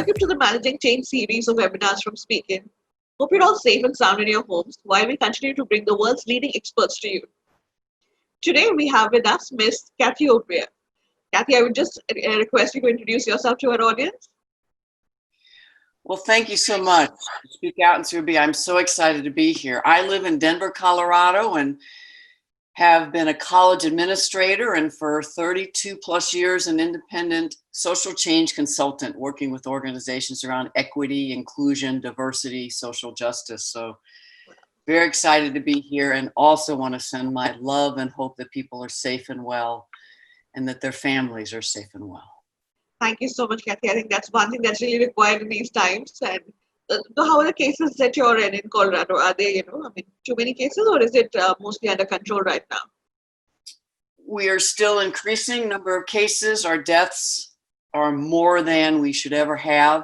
welcome to the Managing Change series of webinars from Speaking. Hope you're all safe and sound in your homes while we continue to bring the world's leading experts to you. Today we have with us Miss Kathy Obear. Kathy, I would just request you to introduce yourself to our audience. Well, thank you so much. Speak Out and Subi. I'm so excited to be here. I live in Denver, Colorado, and have been a college administrator and for 32 plus years an independent social change consultant working with organizations around equity, inclusion, diversity, social justice. So very excited to be here, and also want to send my love and hope that people are safe and well and that their families are safe and well. Thank you so much, Kathy. I think that's one thing that's really required in these times. And how are the cases that you're in Colorado? Are they, too many cases, or is it mostly under control right now? We are still increasing number of cases. Our deaths are more than we should ever have,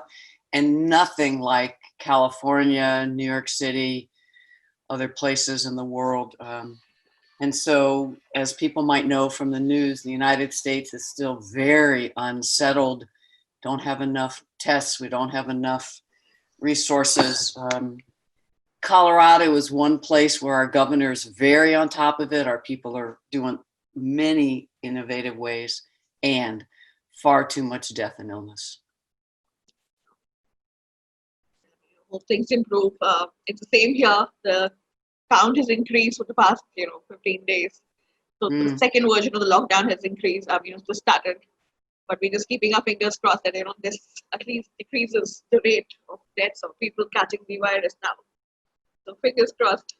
and nothing like California, New York City, other places in the world. And so, as people might know from the news, the United States is still very unsettled. Don't have enough tests. We don't have enough resources. Colorado is one place where our governor is very on top of it. Our people are doing many innovative ways, and far too much death and illness. Hope things improve. It's the same here. The count has increased for the past 15 days. So the second version of the lockdown has increased. Just started, but we're just keeping our fingers crossed that this at least decreases the rate of deaths of people catching the virus now. So fingers crossed.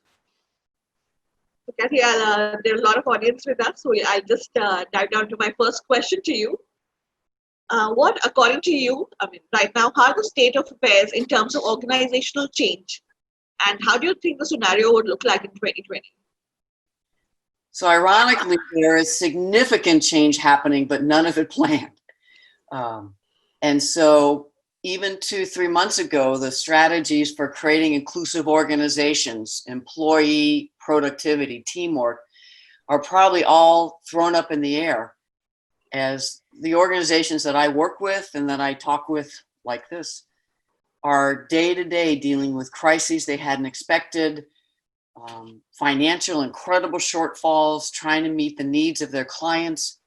So Kathy, there are a lot of audience with us, so I'll just dive down to my first question to you. What, according to you, right now, how are the state of affairs in terms of organizational change? And how do you think the scenario would look like in 2020? So ironically, there is significant change happening, but none of it planned. And so even 2-3 months ago, the strategies for creating inclusive organizations, employee productivity, teamwork, are probably all thrown up in the air, as the organizations that I work with and that I talk with like this are day-to-day dealing with crises they hadn't expected, financial incredible shortfalls, trying to meet the needs of their clients.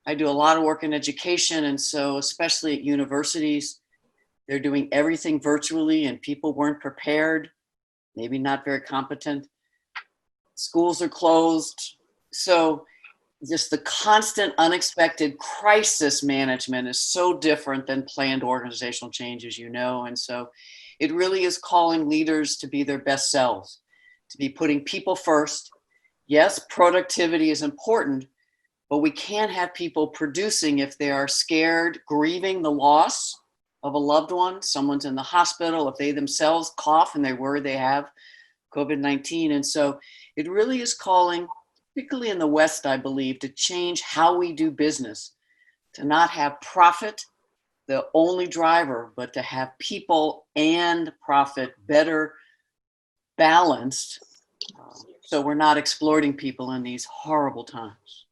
I do a lot of work in education, and so especially at universities, they're doing everything virtually and people weren't prepared, maybe not very competent. Schools are closed. So just the constant unexpected crisis management is so different than planned organizational change, as you know. And so it really is calling leaders to be their best selves, to be putting people first. Yes, productivity is important, but we can't have people producing if they are scared, grieving the loss of a loved one, someone's in the hospital, if they themselves cough and they worry they have COVID-19. And so it really is calling, particularly in the West, I believe, to change how we do business, to not have profit the only driver, but to have people and profit better balanced, so we're not exploiting people in these horrible times.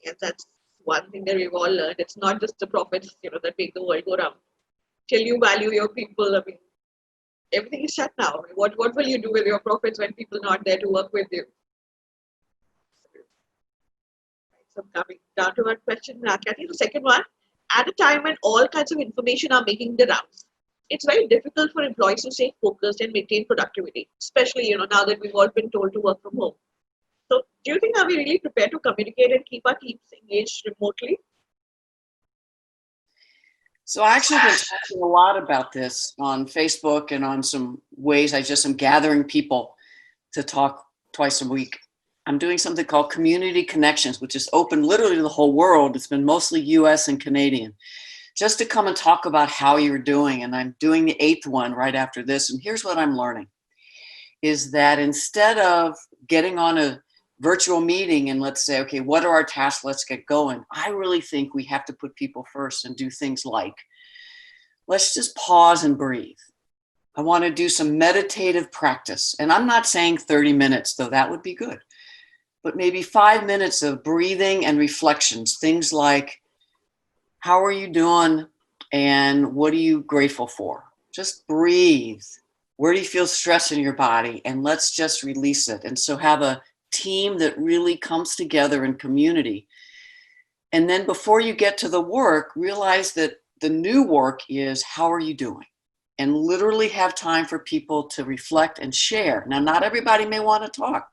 Yes, that's one thing that we've all learned. It's not just the profits, that make the world go round. Till you value your people, everything is shut now. What will you do with your profits when people are not there to work with you? So coming down to our question, Kathy, the second one, at a time when all kinds of information are making the rounds, it's very difficult for employees to stay focused and maintain productivity, especially, now that we've all been told to work from home. So do you think, are we really prepared to communicate and keep our teams engaged remotely? So I actually have been talking a lot about this on Facebook and on some ways I just am gathering people to talk twice a week. I'm doing something called Community Connections, which is open literally to the whole world. It's been mostly US and Canadian, just to come and talk about how you're doing. And I'm doing the 8th one right after this. And here's what I'm learning, is that instead of getting on a virtual meeting and let's say, okay, what are our tasks? Let's get going. I really think we have to put people first and do things like, let's just pause and breathe. I want to do some meditative practice. And I'm not saying 30 minutes, though that would be good, but maybe 5 minutes of breathing and reflections. Things like, how are you doing And what are you grateful for? Just breathe. Where do you feel stress in your body? And let's just release it. And so have a team that really comes together in community. And then before you get to the work, realize that the new work is, how are you doing? And literally have time for people to reflect and share. Now, not everybody may want to talk,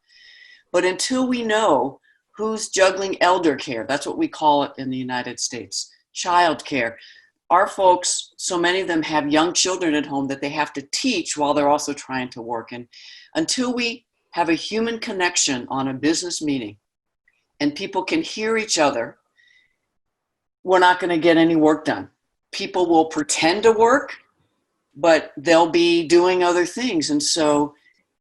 but until we know who's juggling elder care, that's what we call it in the United States, child care. Our folks, so many of them have young children at home that they have to teach while they're also trying to work. And until we have a human connection on a business meeting and people can hear each other, we're not going to get any work done. People will pretend to work, but they'll be doing other things. And so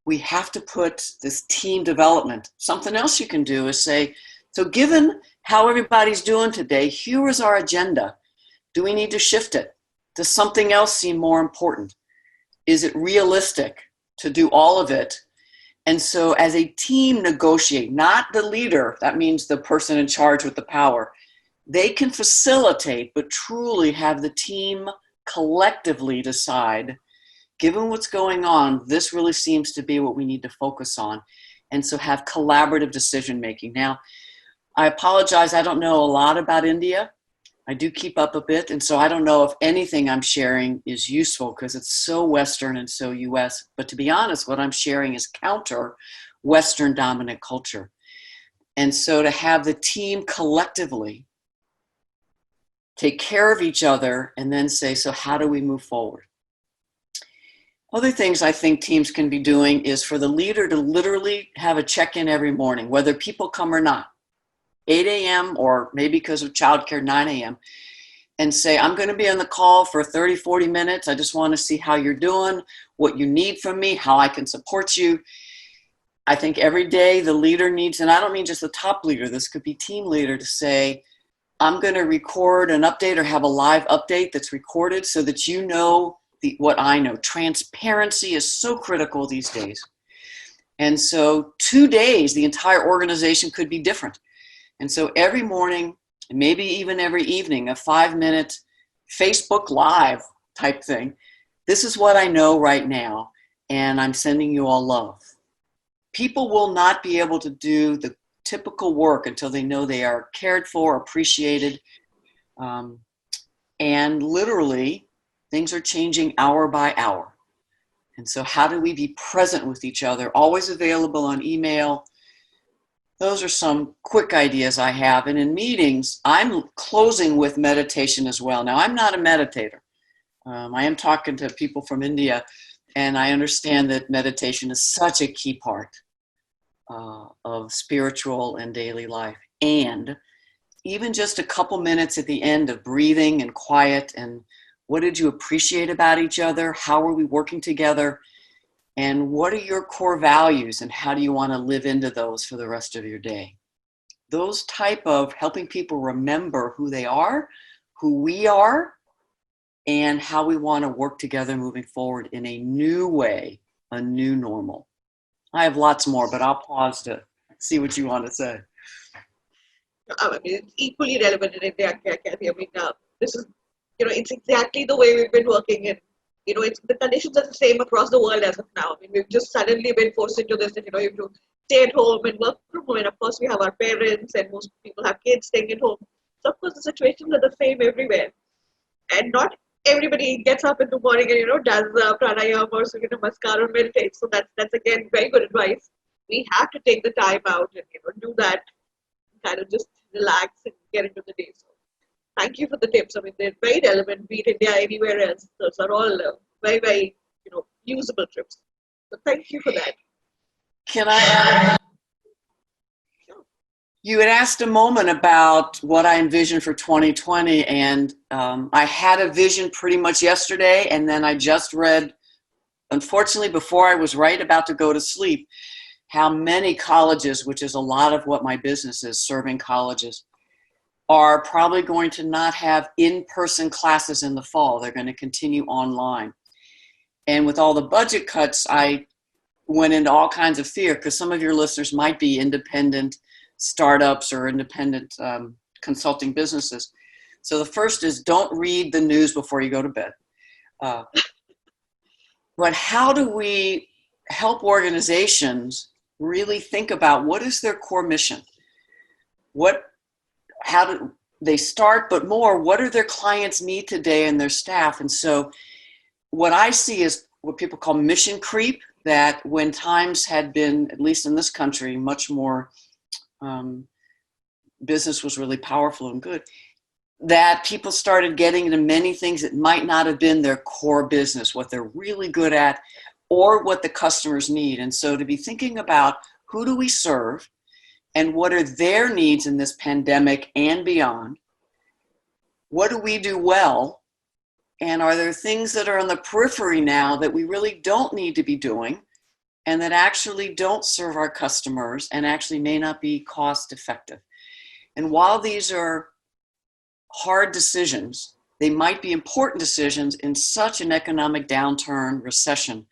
we have to put this team development. Something else you can do is say, so given how everybody's doing today, here is our agenda. Do we need to shift it? Does something else seem more important? Is it realistic to do all of it? And so as a team negotiate, not the leader, that means the person in charge with the power, they can facilitate, but truly have the team collectively decide, given what's going on, this really seems to be what we need to focus on. And so have collaborative decision making. Now, I apologize, I don't know a lot about India. I do keep up a bit, and so I don't know if anything I'm sharing is useful because it's so Western and so US. But to be honest, what I'm sharing is counter Western dominant culture. And so to have the team collectively take care of each other and then say, so how do we move forward? Other things I think teams can be doing is for the leader to literally have a check-in every morning, whether people come or not. 8 a.m. or maybe because of childcare, 9 a.m. and say, I'm going to be on the call for 30, 40 minutes. I just want to see how you're doing, what you need from me, how I can support you. I think every day the leader needs, and I don't mean just the top leader, this could be team leader, to say, I'm going to record an update or have a live update that's recorded so that you know what I know. Transparency is so critical these days. And so 2 days, the entire organization could be different. And so every morning, maybe even every evening, a 5-minute Facebook Live type thing. This is what I know right now, and I'm sending you all love. People will not be able to do the typical work until they know they are cared for, appreciated, and literally things are changing hour by hour. And so how do we be present with each other, always available on email? Those are some quick ideas I have. And in meetings, I'm closing with meditation as well. Now, I'm not a meditator. I am talking to people from India, and I understand that meditation is such a key part of spiritual and daily life. And even just a couple minutes at the end of breathing and quiet, and what did you appreciate about each other? How are we working together? And what are your core values, and how do you want to live into those for the rest of your day? Those type of helping people remember who they are, who we are, and how we want to work together moving forward in a new way, a new normal. I have lots more, but I'll pause to see what you want to say. I mean, it's equally relevant in India, Kathy. I mean, this is, it's exactly the way we've been working in. It's the conditions are the same across the world as of now. I mean, we've just suddenly been forced into this that, you have to stay at home and work from home. And of course, we have our parents, and most people have kids staying at home. So, of course, the situations are the same everywhere. And not everybody gets up in the morning and, does pranayama or Surya Namaskar or meditate. So that's again, very good advice. We have to take the time out and, do that, kind of just relax and get into the day. So, thank you for the tips. I mean, they're very relevant, be it India, anywhere else. Those are all very, very, usable tips. So thank you for that. Can I add? Sure. You had asked a moment about what I envisioned for 2020, and I had a vision pretty much yesterday, and then I just read, unfortunately, before I was about to go to sleep, how many colleges, which is a lot of what my business is, serving colleges, are probably going to not have in-person classes in the fall. They're going to continue online. And with all the budget cuts, I went into all kinds of fear, because some of your listeners might be independent startups or independent consulting businesses. So the first is don't read the news before you go to bed. But how do we help organizations really think about what is their core mission? How do they start, but more, what do their clients need today and their staff? And so what I see is what people call mission creep, that when times had been, at least in this country, much more, business was really powerful and good, that people started getting into many things that might not have been their core business, what they're really good at, or what the customers need. And so to be thinking about who do we serve and what are their needs in this pandemic and beyond? What do we do well? And are there things that are on the periphery now that we really don't need to be doing and that actually don't serve our customers and actually may not be cost effective? And while these are hard decisions, they might be important decisions in such an economic downturn, recession.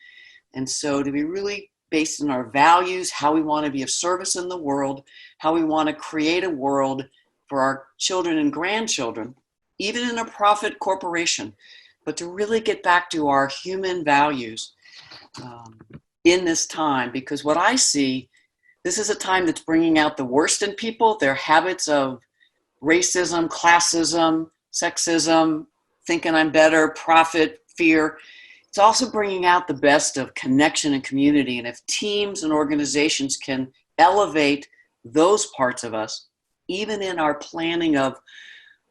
And so to be really based on our values, how we want to be of service in the world, how we want to create a world for our children and grandchildren, even in a profit corporation, but to really get back to our human values in this time. Because what I see, this is a time that's bringing out the worst in people, their habits of racism, classism, sexism, thinking I'm better, profit, fear. It's also bringing out the best of connection and community. And if teams and organizations can elevate those parts of us, even in our planning of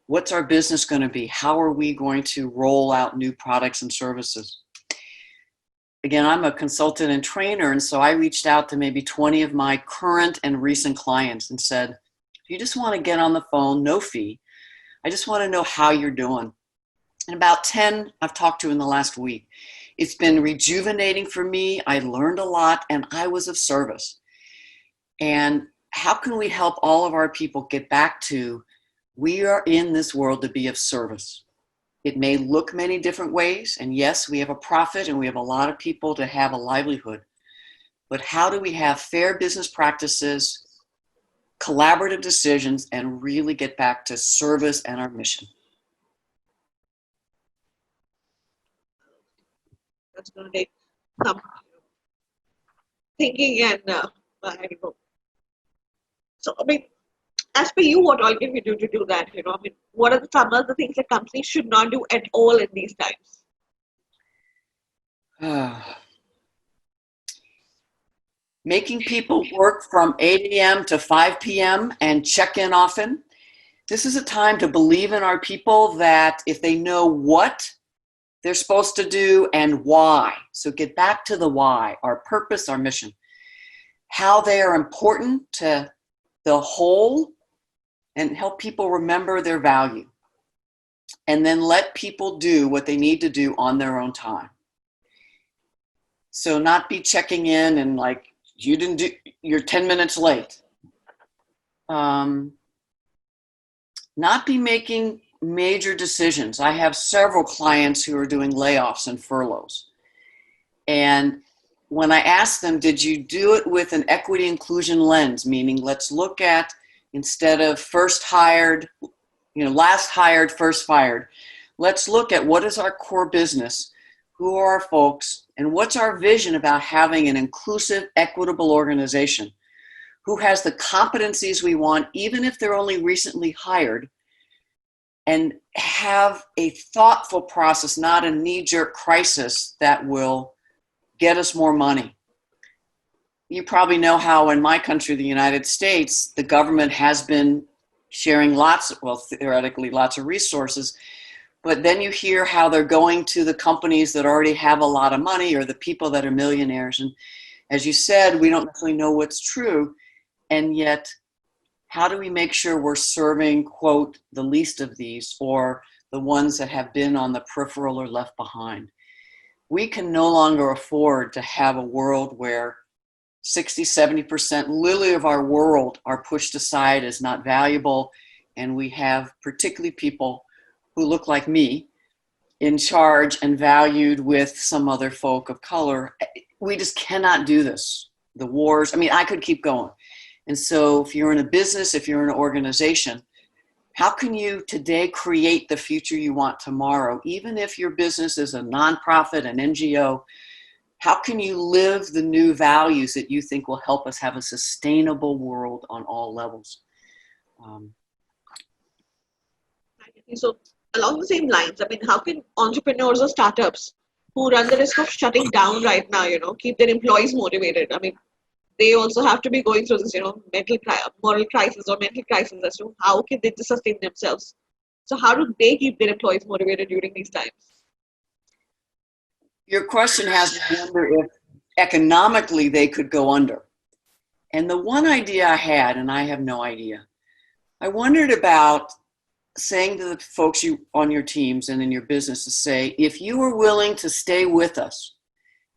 what's our business going to be, how are we going to roll out new products and services? Again, I'm a consultant and trainer, and so I reached out to maybe 20 of my current and recent clients and said, if you just want to get on the phone, no fee, I just want to know how you're doing. And about 10 I've talked to in the last week. It's been rejuvenating for me. I learned a lot and I was of service. And how can we help all of our people get back to, we are in this world to be of service? It may look many different ways. And yes, we have a profit and we have a lot of people to have a livelihood. But how do we have fair business practices, collaborative decisions, and really get back to service and our mission? That's going to take some thinking and I don't know. So, I mean, as per you, what all can we do to do that? I mean, what are some of the things that companies should not do at all in these times? Making people work from 8 a.m. to 5 p.m. and check in often. This is a time to believe in our people that if they know what they're supposed to do and why. So get back to the why, our purpose, our mission, how they are important to the whole, and help people remember their value. And then let people do what they need to do on their own time. So not be checking in and like, you didn't do, you're 10 minutes late. Not be making major decisions. I have several clients who are doing layoffs and furloughs. And when I ask them, did you do it with an equity inclusion lens? Meaning, let's look at, instead of first hired, last hired, first fired, let's look at what is our core business, who are our folks, and what's our vision about having an inclusive, equitable organization, who has the competencies we want, even if they're only recently hired, and have a thoughtful process, not a knee-jerk crisis that will get us more money. You probably know how in my country, the United States, the government has been sharing theoretically lots of resources, but then you hear how they're going to the companies that already have a lot of money or the people that are millionaires. And as you said, we don't necessarily know what's true. And yet, how do we make sure we're serving, quote, the least of these, or the ones that have been on the peripheral or left behind? We can no longer afford to have a world where 60, 70% literally of our world are pushed aside as not valuable. And we have particularly people who look like me in charge and valued with some other folk of color. We just cannot do this. The wars, I mean, I could keep going. And so if you're in a business, if you're in an organization, How can you today create the future you want tomorrow? Even if your business is a nonprofit, an NGO, how can you live the new values that you think will help us have a sustainable world on all levels? So along the same lines, I mean, how can entrepreneurs or startups who run the risk of shutting down right now, keep their employees motivated? I mean, they also have to be going through this, moral crisis or mental crisis as to how can they sustain themselves. So how do they keep their employees motivated during these times? Your question has me wonder if economically they could go under. And the one idea I had, and I have no idea, I wondered about saying to the folks on your teams and in your business to say, if you are willing to stay with us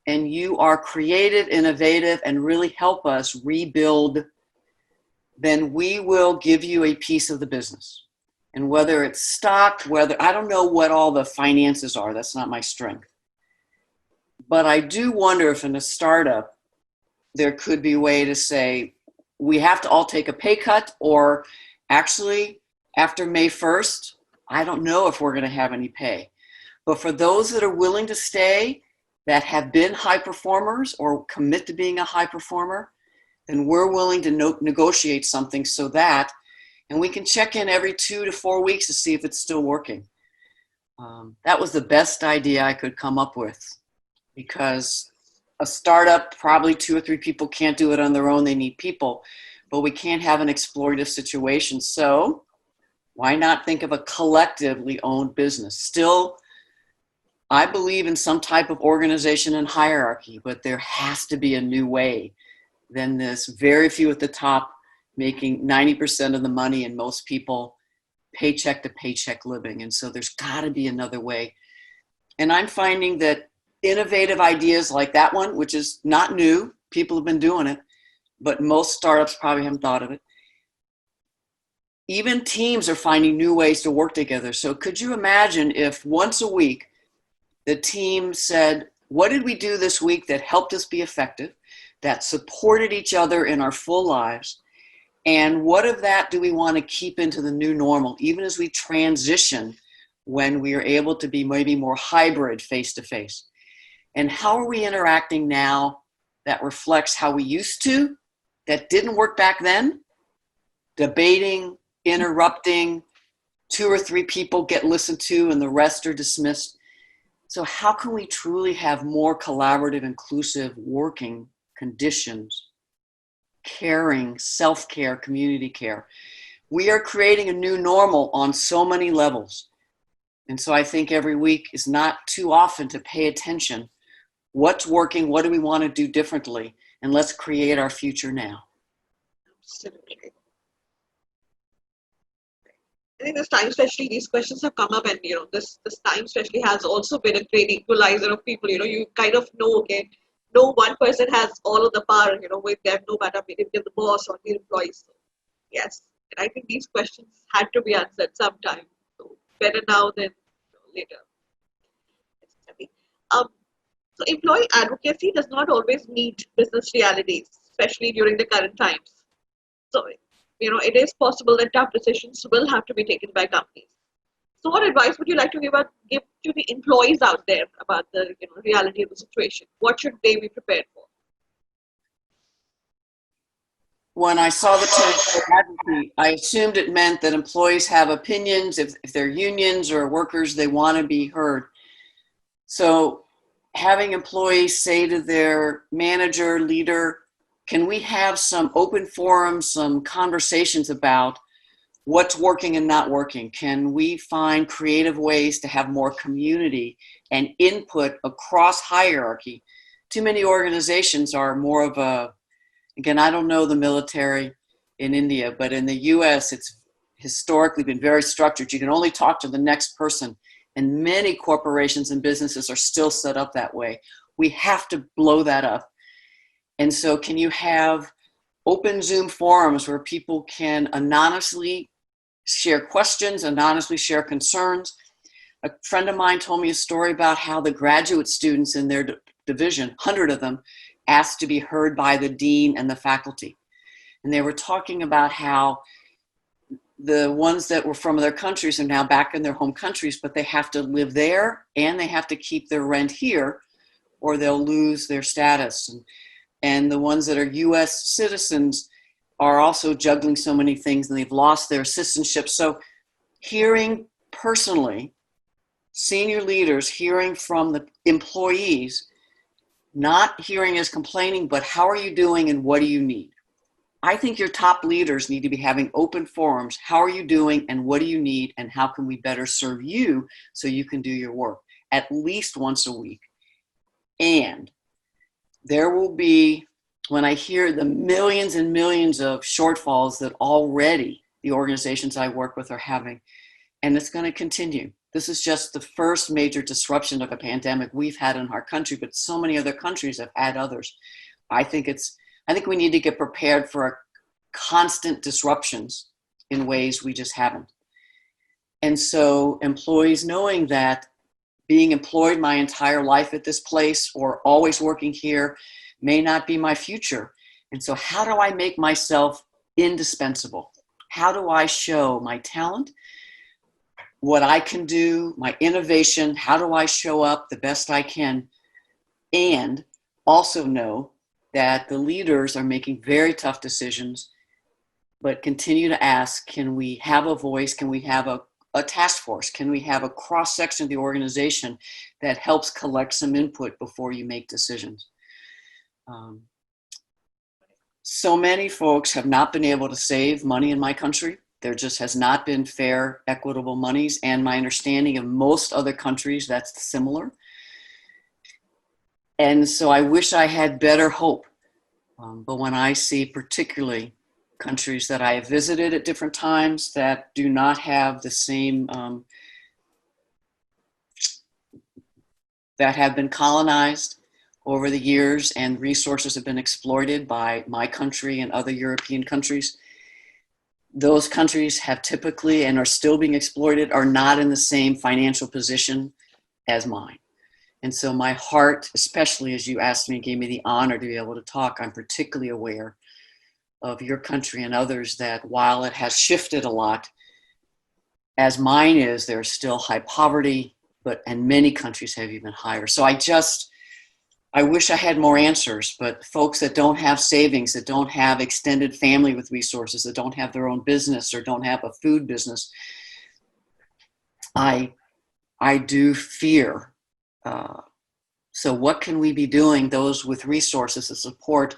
and you are creative, innovative, and really help us rebuild, then we will give you a piece of the business. And whether it's stock, I don't know what all the finances are, that's not my strength. But I do wonder if in a startup, there could be a way to say, we have to all take a pay cut, or actually, after May 1st, I don't know if we're going to have any pay. But for those that are willing to stay, that have been high performers or commit to being a high performer, then we're willing to negotiate something so that, and we can check in every 2 to 4 weeks to see if it's still working. That was the best idea I could come up with, because a startup, probably 2 or 3 people can't do it on their own. They need people, but we can't have an exploitative situation. So why not think of a collectively owned business? Still, I believe in some type of organization and hierarchy, but there has to be a new way than this very few at the top making 90% of the money and most people paycheck to paycheck living. And so there's got to be another way. And I'm finding that innovative ideas like that one, which is not new, people have been doing it, but most startups probably haven't thought of it. Even teams are finding new ways to work together. So could you imagine if once a week the team said, what did we do this week that helped us be effective, that supported each other in our full lives? And what of that do we want to keep into the new normal, even as we transition when we are able to be maybe more hybrid face-to-face? And how are we interacting now that reflects how we used to, that didn't work back then? Debating, interrupting, 2 or 3 people get listened to and the rest are dismissed. So how can we truly have more collaborative, inclusive working conditions, caring, self-care, community care? We are creating a new normal on so many levels. And so I think every week is not too often to pay attention. What's working? What do we want to do differently? And let's create our future now. Absolutely. I think this time, especially, these questions have come up, and this time, especially, has also been a great equalizer of people. You kind of know, okay, no one person has all of the power, with them, no matter if they're the boss or the employees. So, yes, and I think these questions had to be answered sometime. So better now than later. So employee advocacy does not always meet business realities, especially during the current times. So it is possible that tough decisions will have to be taken by companies. So what advice would you like to give to the employees out there about the reality of the situation? What should they be prepared for? When I saw the term advocacy, I assumed it meant that employees have opinions. If they're unions or workers, they want to be heard. So having employees say to their manager, leader, can we have some open forums, some conversations about what's working and not working? Can we find creative ways to have more community and input across hierarchy? Too many organizations are more of a, again, I don't know the military in India, but in the US, it's historically been very structured. You can only talk to the next person. And many corporations and businesses are still set up that way. We have to blow that up. And so can you have open Zoom forums where people can anonymously share questions, anonymously share concerns? A friend of mine told me a story about how the graduate students in their division, 100 of them, asked to be heard by the dean and the faculty. And they were talking about how the ones that were from their countries are now back in their home countries, but they have to live there and they have to keep their rent here or they'll lose their status. And the ones that are US citizens are also juggling so many things and they've lost their citizenship. So hearing personally, senior leaders hearing from the employees, not hearing as complaining, but how are you doing and what do you need? I think your top leaders need to be having open forums. How are you doing and what do you need and how can we better serve you so you can do your work at least once a week? And there will be, when I hear the millions and millions of shortfalls that already the organizations I work with are having, and it's going to continue. This is just the first major disruption of a pandemic we've had in our country, but so many other countries have had others. I think we need to get prepared for constant disruptions in ways we just haven't. And so employees knowing that being employed my entire life at this place or always working here may not be my future. And so how do I make myself indispensable? How do I show my talent, what I can do, my innovation? How do I show up the best I can? And also know that the leaders are making very tough decisions, but continue to ask, can we have a voice? Can we have a task force? Can we have a cross-section of the organization that helps collect some input before you make decisions? So many folks have not been able to save money in my country. There just has not been fair, equitable monies. And my understanding of most other countries, that's similar. And so I wish I had better hope. But when I see particularly countries that I have visited at different times that do not have the same, that have been colonized over the years and resources have been exploited by my country and other European countries, those countries have typically and are still being exploited, are not in the same financial position as mine. And so my heart, especially as you asked me, gave me the honor to be able to talk, I'm particularly aware of your country and others that while it has shifted a lot, as mine is, there's still high poverty, and many countries have even higher. So I wish I had more answers, but folks that don't have savings, that don't have extended family with resources, that don't have their own business or don't have a food business, I do fear. So what can we be doing, those with resources to support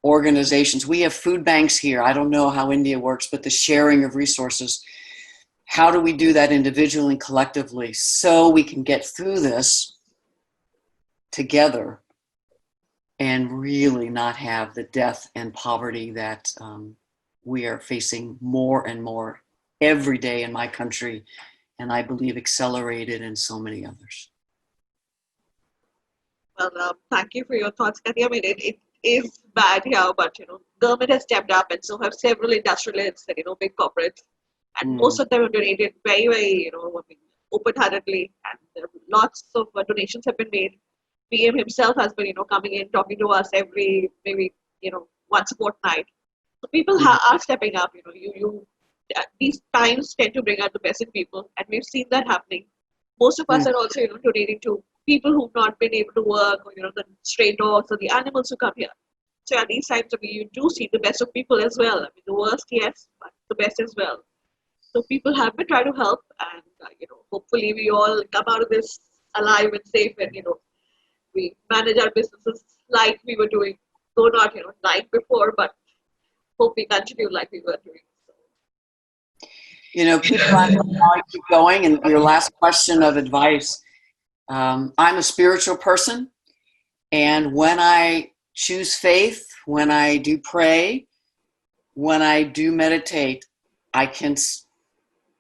organizations? We have food banks here. I don't know how India works, but the sharing of resources, how do we do that individually and collectively so we can get through this together and really not have the death and poverty that we are facing more and more every day in my country, and I believe accelerated in so many others. Well, thank you for your thoughts, Kathy. I mean, it is bad here, but government has stepped up, and so have several industrialists and big corporates, and most of them have donated very, very open-heartedly, and lots of donations have been made. PM himself has been coming in talking to us every maybe once a fortnight. So people are stepping up. These times tend to bring out the best in people, and we've seen that happening. Most of us are also donating to people who've not been able to work, or the stray dogs or the animals who come here. So at these times, you do see the best of people as well. I mean, the worst, yes, but the best as well. So people have been trying to help, and hopefully we all come out of this alive and safe, and we manage our businesses like we were doing, though not like before, but hope we continue like we were doing. People ask how I keep going, and your last question of advice. I'm a spiritual person, and when I choose faith, when I do pray, when I do meditate, I can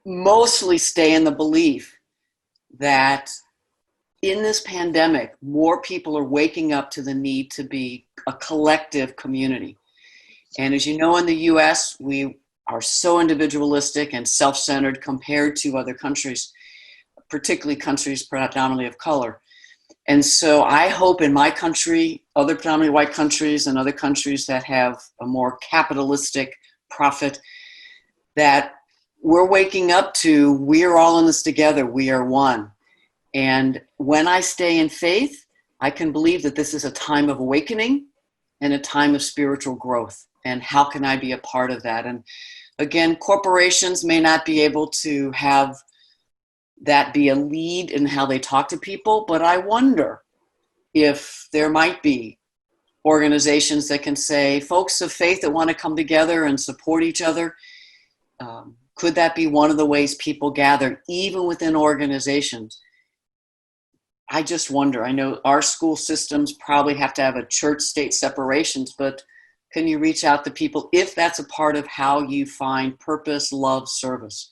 mostly stay in the belief that in this pandemic, more people are waking up to the need to be a collective community. And as you know, in the US, we are so individualistic and self-centered compared to other countries, particularly countries predominantly of color. And so I hope in my country, other predominantly white countries and other countries that have a more capitalistic profit, that we're waking up to, we are all in this together. We are one. And when I stay in faith, I can believe that this is a time of awakening and a time of spiritual growth. And how can I be a part of that? And again, corporations may not be able to have that be a lead in how they talk to people, but I wonder if there might be organizations that can say, folks of faith that want to come together and support each other, could that be one of the ways people gather, even within organizations? I just wonder. I know our school systems probably have to have a church-state separations, but can you reach out to people if that's a part of how you find purpose, love, service?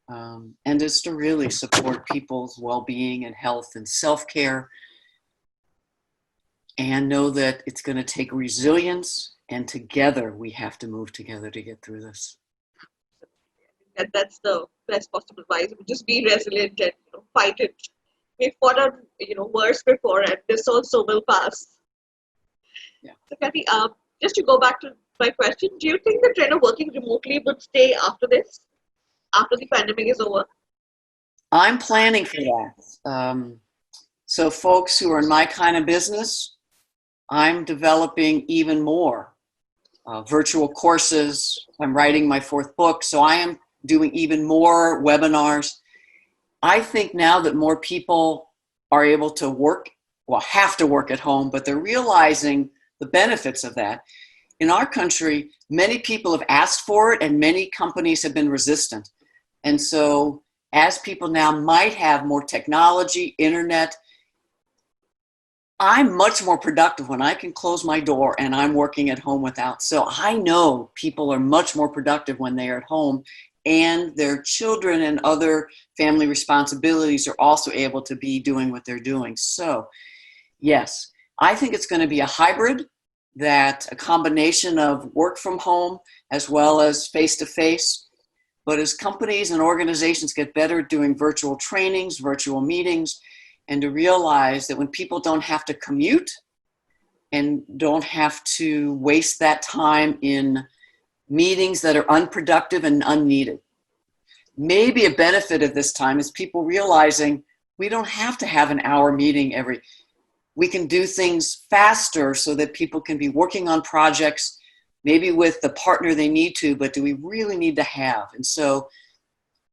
And just to really support people's well-being and health and self-care, and know that it's going to take resilience, and together we have to move together to get through this. That's the best possible advice. Just be resilient and fight it. We've fought out worse before, and this also will pass. Yeah. So Kathy, just to go back to my question, do you think the trend of working remotely would stay after this, after the pandemic is over? I'm planning for that. So folks who are in my kind of business, I'm developing even more virtual courses. I'm writing my 4th book, so I am doing even more webinars. I think now that more people are able to work, have to work at home, but they're realizing the benefits of that. In our country, many people have asked for it and many companies have been resistant. And so as people now might have more technology, internet, I'm much more productive when I can close my door and I'm working at home without. So I know people are much more productive when they are at home, and their children and other family responsibilities are also able to be doing what they're doing. So yes, I think it's going to be a hybrid, that a combination of work from home as well as face-to-face. But as companies and organizations get better at doing virtual trainings, virtual meetings, and to realize that when people don't have to commute and don't have to waste that time in meetings that are unproductive and unneeded. Maybe a benefit of this time is people realizing we don't have to have an hour meeting we can do things faster so that people can be working on projects, maybe with the partner they need to, but do we really need to have? And so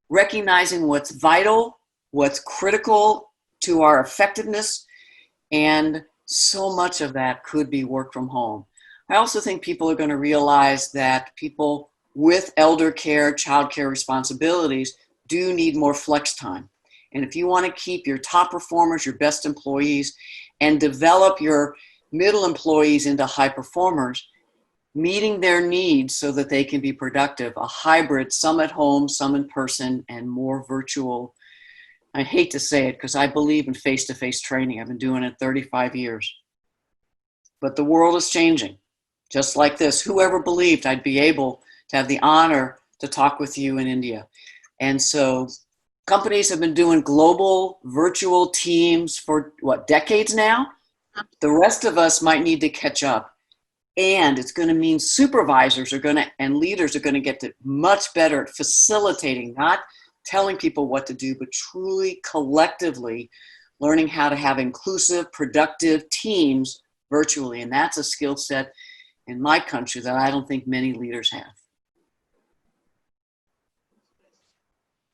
recognizing what's vital, what's critical to our effectiveness, and so much of that could be work from home. I also think people are going to realize that people with elder care, child care responsibilities do need more flex time. And if you want to keep your top performers, your best employees, and develop your middle employees into high performers, meeting their needs so that they can be productive, a hybrid, some at home, some in person, and more virtual. I hate to say it because I believe in face-to-face training. I've been doing it 35 years. But the world is changing. Just like this, whoever believed I'd be able to have the honor to talk with you in India. And so companies have been doing global virtual teams for decades now? The rest of us might need to catch up. And it's going to mean supervisors and leaders are going to get much better at facilitating, not telling people what to do, but truly collectively learning how to have inclusive, productive teams virtually. And that's a skill set in my country that I don't think many leaders have.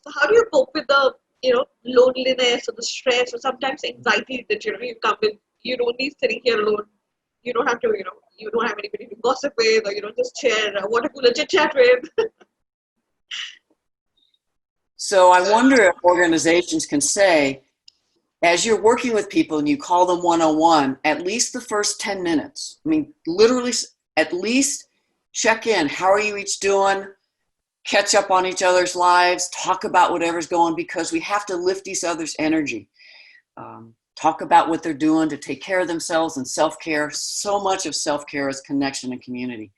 So how do you cope with the loneliness or the stress or sometimes anxiety that you come with? You're only sitting here alone. You don't have to you don't have anybody to gossip with or just share water cooler chit chat with. So I wonder if organizations can say, as you're working with people and you call them one-on-one, at least the first 10 minutes, I mean, literally at least check in. How are you each doing? Catch up on each other's lives, talk about whatever's going, because we have to lift each other's energy. Talk about what they're doing to take care of themselves and self-care. So much of self-care is connection and community.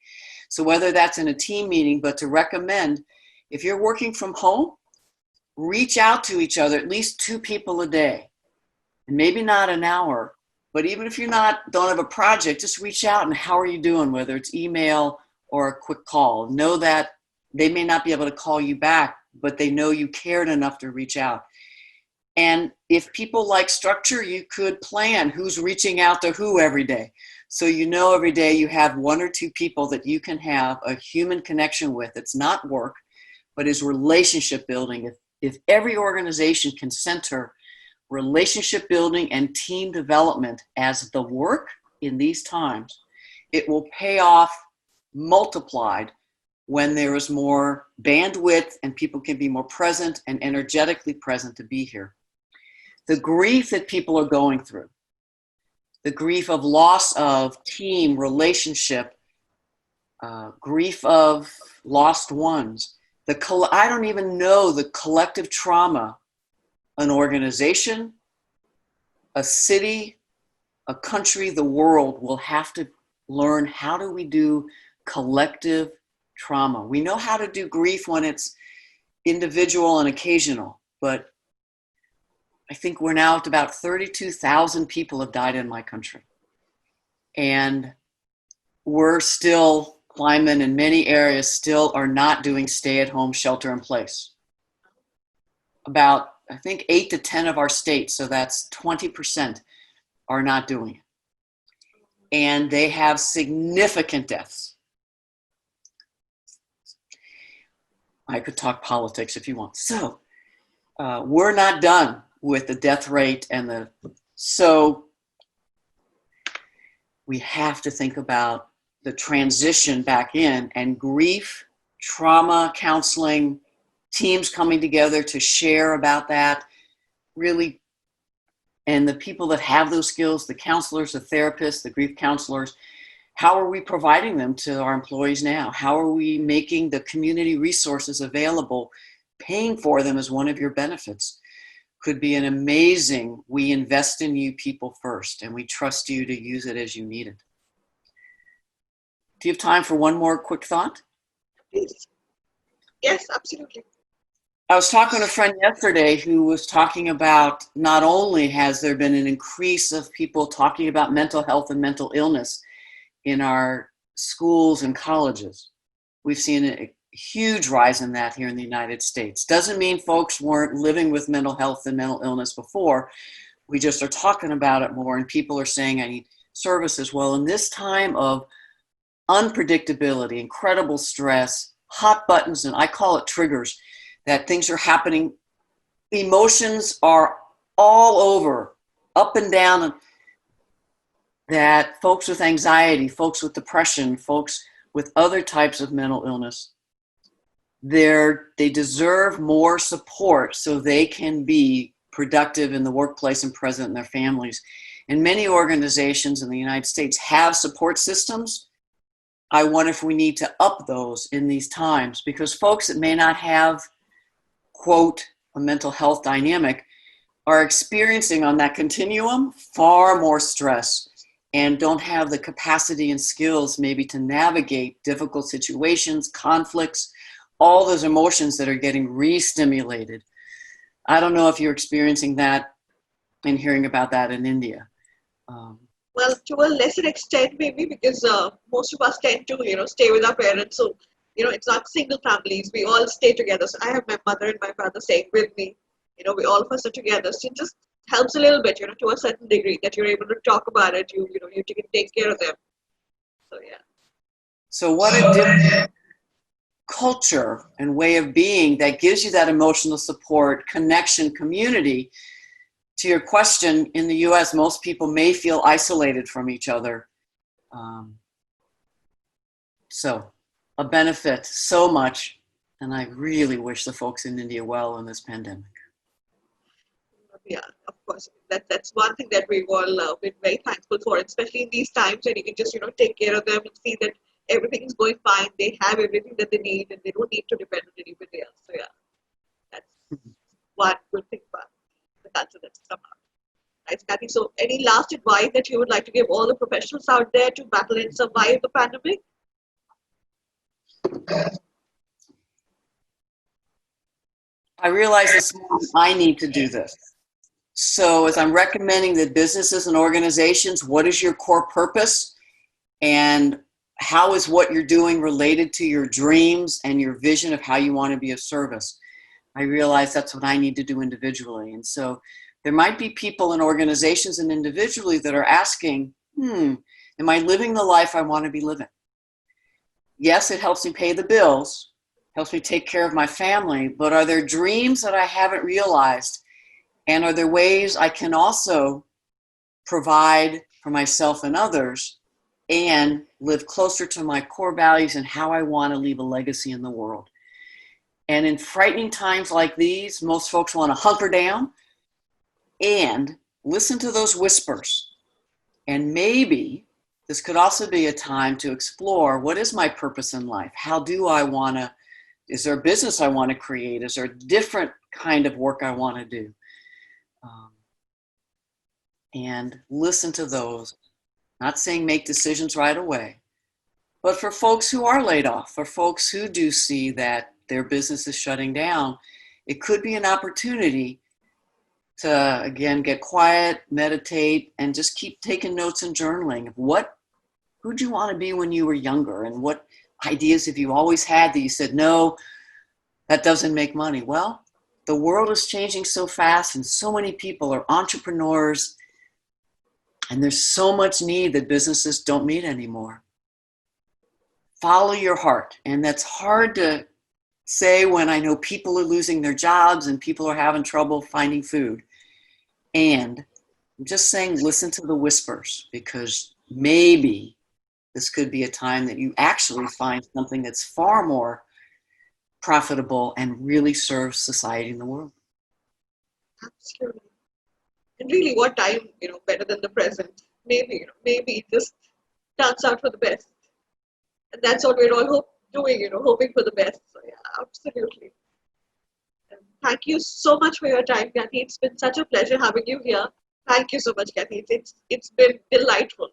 So whether that's in a team meeting, but to recommend, if you're working from home, reach out to each other, at least 2 people a day. And maybe not an hour, but even if don't have a project, just reach out and how are you doing, whether it's email or a quick call. Know that they may not be able to call you back, but they know you cared enough to reach out. And if people like structure, you could plan who's reaching out to who every day. So you know every day you have one or two people that you can have a human connection with. It's not work, but is relationship building. If every organization can center relationship building and team development as the work in these times, it will pay off multiplied when there is more bandwidth and people can be more present and energetically present to be here. The grief that people are going through, the grief of loss of team, relationship, grief of lost ones, I don't even know the collective trauma an organization, a city, a country, the world will have to learn how do we do collective trauma. We know how to do grief when it's individual and occasional, but I think we're now at about 32,000 people have died in my country. And we're still, climate in many areas still are not doing stay-at-home shelter in place. About, I think, 8 to 10 of our states, so that's 20%, are not doing it. And they have significant deaths. I could talk politics if you want. So we're not done with the death rate so we have to think about the transition back in, and grief, trauma, counseling, teams coming together to share about that, really. And the people that have those skills, the counselors, the therapists, the grief counselors, how are we providing them to our employees now? How are we making the community resources available? Paying for them is one of your benefits. Could be an amazing, we invest in you people first, and we trust you to use it as you need it. Do you have time for one more quick thought? Please. Yes, absolutely. I was talking to a friend yesterday who was talking about not only has there been an increase of people talking about mental health and mental illness in our schools and colleges. We've seen a huge rise in that here in the United States. Doesn't mean folks weren't living with mental health and mental illness before. We just are talking about it more, and people are saying, I need services. Well, in this time of unpredictability, incredible stress, hot buttons, and I call it triggers, that things are happening, emotions are all over, up and down, that folks with anxiety, folks with depression, folks with other types of mental illness, they deserve more support so they can be productive in the workplace and present in their families. And many organizations in the United States have support systems. I wonder if we need to up those in these times, because folks that may not have, quote, a mental health dynamic are experiencing on that continuum far more stress and don't have the capacity and skills maybe to navigate difficult situations, conflicts, all those emotions that are getting re-stimulated. I don't know if you're experiencing that and hearing about that in India. Well, to a lesser extent, maybe, because most of us tend to, stay with our parents. So, it's not single families. We all stay together. So I have my mother and my father staying with me. We all of us are together. So it just helps a little bit, to a certain degree, that you're able to talk about it. You can take care of them. So, yeah. So what a different culture and way of being that gives you that emotional support, connection, community. To your question, in the US, most people may feel isolated from each other. So a benefit so much. And I really wish the folks in India well in this pandemic. Yeah, of course. That's one thing that we've all been very thankful for, especially in these times when you can just, take care of them and see that everything is going fine. They have everything that they need and they don't need to depend on anybody else. So, yeah, that's one good thing about the culture that's come out. Nice, Kathy. So, any last advice that you would like to give all the professionals out there to battle and survive the pandemic? I realize this morning I need to do this. So as I'm recommending that businesses and organizations, what is your core purpose? And how is what you're doing related to your dreams and your vision of how you want to be of service? I realize that's what I need to do individually. And so there might be people in organizations and individually that are asking, am I living the life I want to be living? Yes, it helps me pay the bills, helps me take care of my family, but are there dreams that I haven't realized? And are there ways I can also provide for myself and others and live closer to my core values and how I want to leave a legacy in the world? And in frightening times like these, most folks want to hunker down and listen to those whispers. And maybe this could also be a time to explore, what is my purpose in life? How do I want to, is there a business I want to create? Is there a different kind of work I want to do? And listen to those. Not saying make decisions right away, but for folks who are laid off, for folks who do see that their business is shutting down, it could be an opportunity to, again, get quiet, meditate, and just keep taking notes and journaling of who'd you want to be when you were younger, and what ideas have you always had that you said, no, that doesn't make money. Well, the world is changing so fast, and so many people are entrepreneurs, and there's so much need that businesses don't meet anymore. Follow your heart. And that's hard to say when I know people are losing their jobs and people are having trouble finding food. And I'm just saying, listen to the whispers, because maybe this could be a time that you actually find something that's far more profitable and really serves society and the world. Absolutely. And really, what time, better than the present? Maybe, maybe it just turns out for the best. And that's what we're all doing, hoping for the best. So yeah, absolutely. And thank you so much for your time, Kathy. It's been such a pleasure having you here. Thank you so much, Kathy. It's been delightful.